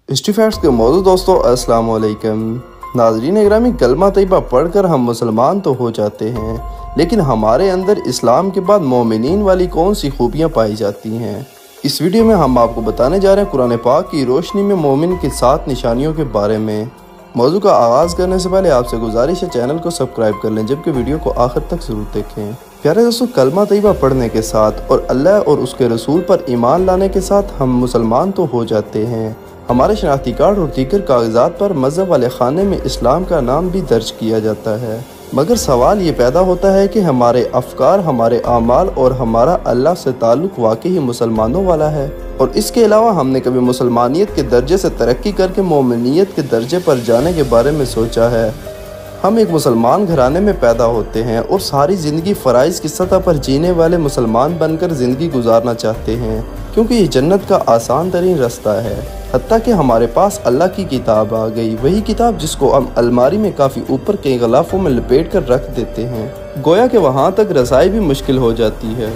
History facts के मौजूद दोस्तों अस्सलाम वालेकुम। नाज़रीन इकरामी, कलमा तैयबा पढ़कर हम मुसलमान तो हो जाते हैं, लेकिन हमारे अंदर इस्लाम के बाद मोमिनीन वाली कौन सी खूबियाँ पाई जाती हैं। इस वीडियो में हम आपको बताने जा रहे हैं कुरान पाक की रोशनी में मोमिन की 7 निशानियों के बारे में। मौजू का आगाज़ करने से पहले आपसे गुजारिश है चैनल को सब्सक्राइब कर लें, जबकि वीडियो को आखिर तक ज़रूर देखें। प्यारे दोस्तों, कलमा तैयबा पढ़ने के साथ और अल्लाह और उसके रसूल पर ईमान लाने के साथ हम मुसलमान तो हो जाते हैं। हमारे शनाख्ती कार्ड और दीगर कागजात पर मज़हब वाले खाने में इस्लाम का नाम भी दर्ज किया जाता है। मगर सवाल ये पैदा होता है कि हमारे अफकार, हमारे आमाल और हमारा अल्लाह से ताल्लुक़ वाकई ही मुसलमानों वाला है, और इसके अलावा हमने कभी मुसलमानियत के दर्जे से तरक्की करके मोमिनियत के दर्जे पर जाने के बारे में सोचा है। हम एक मुसलमान घराने में पैदा होते हैं और सारी ज़िंदगी फ़राइज़ की सतह पर जीने वाले मुसलमान बनकर ज़िंदगी गुजारना चाहते हैं, क्योंकि ये जन्नत का आसान तरीन रास्ता है। हत्ता कि हमारे पास अल्लाह की किताब आ गई, वही किताब जिसको हम अलमारी में काफ़ी ऊपर के ग़िलाफ़ों में लपेट कर रख देते हैं। गोया कि वहाँ तक रसाई भी मुश्किल हो जाती है,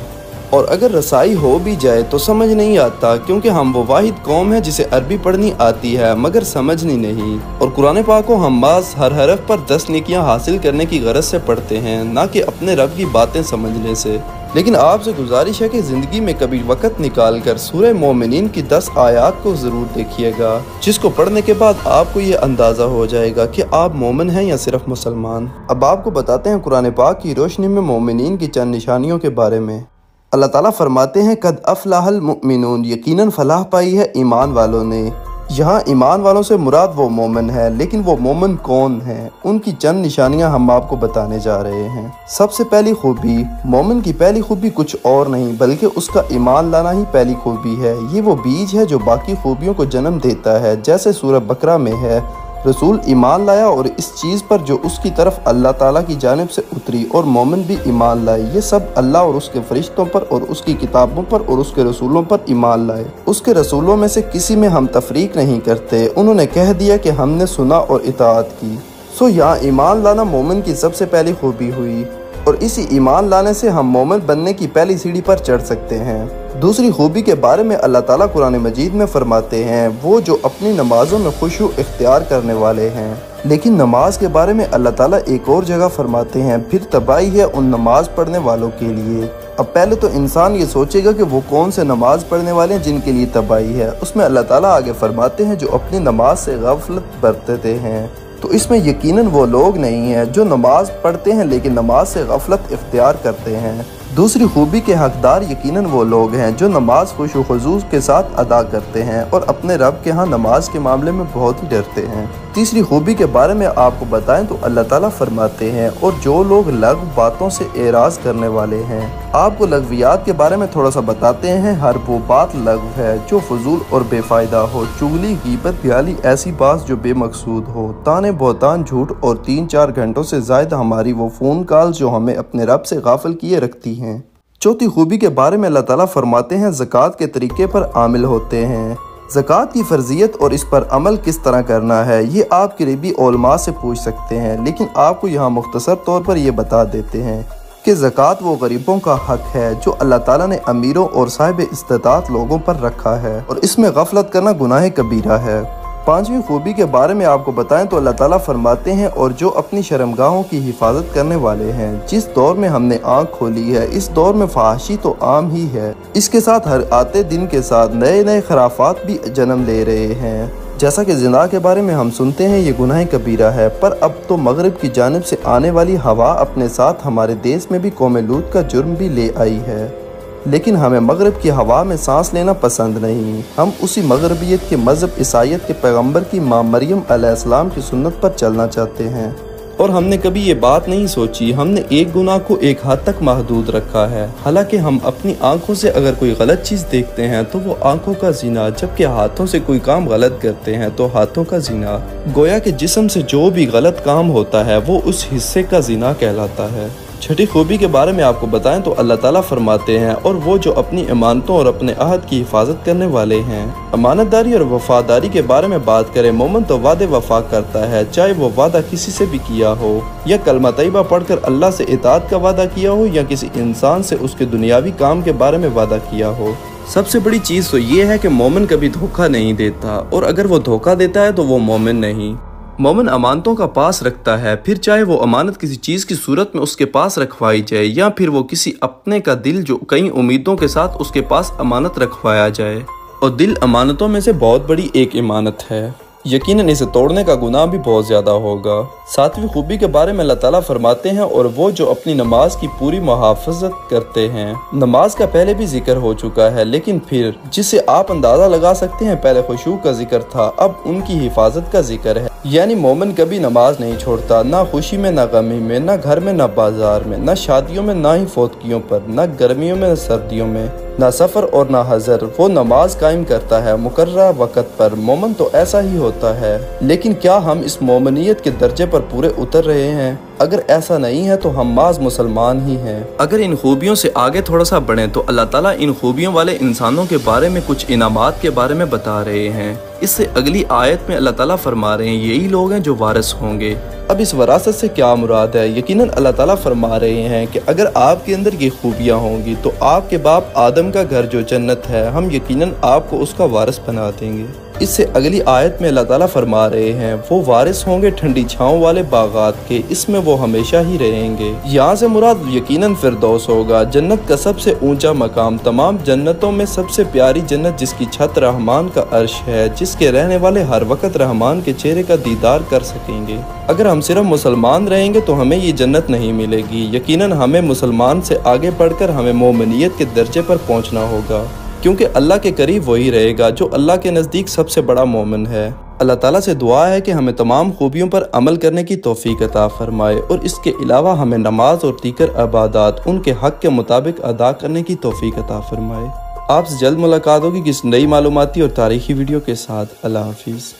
और अगर रसाई हो भी जाए तो समझ नहीं आता, क्योंकि हम वो वाहिद कौम है जिसे अरबी पढ़नी आती है मगर समझनी नहीं। और कुरान पाक को हम बाज़ हर हरफ पर 10 नेकियां हासिल करने की गरज से पढ़ते हैं, ना कि अपने रब की बातें समझने से। लेकिन आपसे गुजारिश है कि ज़िंदगी में कभी वक़्त निकाल कर सूरह मोमिनीन की 10 आयात को ज़रूर देखिएगा, जिसको पढ़ने के बाद आपको ये अंदाज़ा हो जाएगा कि आप मोमिन हैं या सिर्फ मुसलमान। अब आपको बताते हैं कुरान पाक की रोशनी में मोमिनीन की चंद निशानियों के बारे में। अल्लाह ताला फरमाते हैं, कद अफलाहल मुमिनून, यकीनन फलाह पाई है ईमान वालों ने। यहाँ ईमान वालों से मुराद वो मोमिन है, लेकिन वो मोमिन कौन है, उनकी चंद निशानियाँ हम आपको बताने जा रहे हैं। सबसे पहली खूबी, मोमिन की पहली खूबी कुछ और नहीं बल्कि उसका ईमान लाना ही पहली खूबी है। ये वो बीज है जो बाकी खूबियों को जन्म देता है। जैसे सूरह बकरा में है, रसूल ईमान लाया और इस चीज़ पर जो उसकी तरफ अल्लाह ताला की जानिब से उतरी, और मोमिन भी ईमान लाए। ये सब अल्लाह और उसके फरिश्तों पर और उसकी किताबों पर और उसके रसूलों पर ईमान लाए। उसके रसूलों में से किसी में हम तफरीक नहीं करते। उन्होंने कह दिया कि हमने सुना और इताअत की। सो यहाँ ईमान लाना मोमिन की सबसे पहली खूबी हुई, और इसी ईमान लाने से हम मोमिन बनने की पहली सीढ़ी पर चढ़ सकते हैं। दूसरी खूबी के बारे में अल्लाह ताला कुरान मजीद में फरमाते हैं, वो जो अपनी नमाजों में खुशू इख्तियार करने वाले हैं। लेकिन नमाज के बारे में अल्लाह ताला एक और जगह फरमाते हैं, फिर तबाही है उन नमाज पढ़ने वालों के लिए। अब पहले तो इंसान ये सोचेगा कि वो कौन से नमाज पढ़ने वाले हैं जिनके लिए तबाही है। उसमें अल्लाह ताला आगे फरमाते हैं, जो अपनी नमाज से गफलत बरतते हैं। तो इसमें यकीनन वो लोग नहीं हैं जो नमाज पढ़ते हैं लेकिन नमाज से गफलत इख्तियार करते हैं। दूसरी खूबी के हकदार यकीनन वो लोग हैं जो नमाज खुशू खुजूज के साथ अदा करते हैं और अपने रब के यहाँ नमाज के मामले में बहुत ही डरते हैं। तीसरी खूबी के बारे में आपको बताएं तो अल्लाह ताला फरमाते हैं, और जो लोग लघु बातों से एराज करने वाले हैं। आपको लघवियात के बारे में थोड़ा सा बताते हैं। हर वो बात लघु है जो फजूल और बेफायदा हो, चुगली, गीबत, ब्याली, ऐसी बात जो बेमकसूद हो, ताने बहतान, झूठ, और 3-4 घंटों से ज़ायद हमारी वो फ़ोन कॉल जो हमें अपने रब से गाफिल किए रखती हैं। चौथी खूबी के बारे में अल्लाह ताला फरमाते हैं, ज़कात के तरीके पर आमिल होते हैं। ज़कात की फ़र्जियत और इस पर अमल किस तरह करना है ये आप करीबी उलमा से पूछ सकते हैं, लेकिन आपको यहाँ मुख्तसर तौर पर ये बता देते हैं कि ज़कात वो गरीबों का हक है जो अल्लाह ताला ने अमीरों और साहिब इस्तात लोगों पर रखा है, और इसमें गफलत करना गुनाह कबीरा है। पांचवी खूबी के बारे में आपको बताएं तो अल्लाह ताला फरमाते हैं, और जो अपनी शर्मगाहों की हिफाजत करने वाले हैं। जिस दौर में हमने आँख खोली है, इस दौर में फहाशी तो आम ही है। इसके साथ हर आते दिन के साथ नए नए खराफात भी जन्म ले रहे हैं। जैसा कि ज़िना के बारे में हम सुनते हैं ये गुनाह कबीरा है, पर अब तो मगरिब की जानिब से आने वाली हवा अपने साथ हमारे देश में भी कौम लूत का जुर्म भी ले आई है। लेकिन हमें मगरिब की हवा में सांस लेना पसंद नहीं। हम उसी मगरबियत के मज़हब ईसाइयत के पैगंबर की माँ मरियम अलैहिस्सलाम की सुन्नत पर चलना चाहते हैं, और हमने कभी ये बात नहीं सोची। हमने एक गुनाह को एक हद तक महदूद रखा है। हालांकि हम अपनी आंखों से अगर कोई गलत चीज़ देखते हैं तो वो आंखों का ज़िना, जबकि हाथों से कोई काम गलत करते हैं तो हाथों का ज़िना। गोया कि जिस्म से जो भी गलत काम होता है वो उस हिस्से का ज़िना कहलाता है। छठी खूबी के बारे में आपको बताएं तो अल्लाह ताला फरमाते हैं, और वो जो अपनी इमानतों और अपने अहद की हिफाजत करने वाले हैं। अमानतदारी और वफादारी के बारे में बात करें, मोमिन तो वादे वफा करता है, चाहे वो वादा किसी से भी किया हो, या कलमा तैयबा पढ़कर अल्लाह से इताअत का वादा किया हो, या किसी इंसान से उसके दुनियावी काम के बारे में वादा किया हो। सबसे बड़ी चीज़ तो ये है कि मोमिन कभी धोखा नहीं देता, और अगर वो धोखा देता है तो वो मोमिन नहीं। मोमिन अमानतों का पास रखता है, फिर चाहे वो अमानत किसी चीज़ की सूरत में उसके पास रखवाई जाए या फिर वो किसी अपने का दिल जो कई उम्मीदों के साथ उसके पास अमानत रखवाया जाए। और दिल अमानतों में से बहुत बड़ी एक इमानत है, यकीनन इसे तोड़ने का गुनाह भी बहुत ज़्यादा होगा। 7वीं खूबी के बारे में अल्लाह ताला फरमाते हैं, और वो जो अपनी नमाज की पूरी मुहाफ़ज़त करते हैं। नमाज का पहले भी जिक्र हो चुका है, लेकिन फिर जिसे आप अंदाज़ा लगा सकते हैं पहले खुशू का जिक्र था, अब उनकी हिफाजत का जिक्र है। यानी मोमिन कभी नमाज नहीं छोड़ता, ना खुशी में ना गमी में, ना घर में ना बाजार में, ना शादियों में ना ही फौतगियों पर, ना गर्मियों में ना सर्दियों में, ना सफ़र और ना हज़र। वो नमाज कायम करता है मुकर्ररा वक़्त पर। मोमिन तो ऐसा ही होता है, लेकिन क्या हम इस मोमिनियत के दर्जे पर पूरे उतर रहे हैं? अगर ऐसा नहीं है तो हम माज मुसलमान ही हैं। अगर इन खूबियों से आगे थोड़ा सा बढ़ें तो अल्लाह ताला इन खूबियों वाले इंसानों के बारे में कुछ इनामात के बारे में बता रहे हैं। इससे अगली आयत में अल्लाह ताला फरमा रहे हैं यही लोग हैं जो वारिस होंगे। अब इस वरासत से क्या मुराद है? यकीनन अल्लाह ताला फरमा रहे हैं कि अगर आपके अंदर ये खूबियाँ होंगी तो आपके बाप आदम का घर जो जन्नत है, हम यकीनन आपको उसका वारिस बना देंगे। इससे अगली आयत में अल्लाह ताला फरमा रहे हैं वो वारिस होंगे ठंडी छाँव वाले बागात के, इसमें वो हमेशा ही रहेंगे। यहाँ से मुराद यकीनन फिरदौस होगा, जन्नत का सबसे ऊंचा मकाम, तमाम जन्नतों में सबसे प्यारी जन्नत जिसकी छत रहमान का अर्श है, जिसके रहने वाले हर वक्त रहमान के चेहरे का दीदार कर सकेंगे। अगर हम सिर्फ मुसलमान रहेंगे तो हमें ये जन्नत नहीं मिलेगी। यकीनन हमें मुसलमान से आगे बढ़कर हमें मोमिनियत के दर्जे पर पहुँचना होगा, क्योंकि अल्लाह के करीब वही रहेगा जो अल्लाह के नज़दीक सबसे बड़ा मोमिन है। अल्लाह ताला से दुआ है कि हमें तमाम खूबियों पर अमल करने की तौफीक अता फरमाए, और इसके अलावा हमें नमाज और दीगर इबादत उनके हक़ के मुताबिक अदा करने की तौफीक अता फरमाए। आपसे जल्द मुलाकात होगी किसी नई मालूमाती और तारीखी वीडियो के साथ। अल्लाह हाफिज़।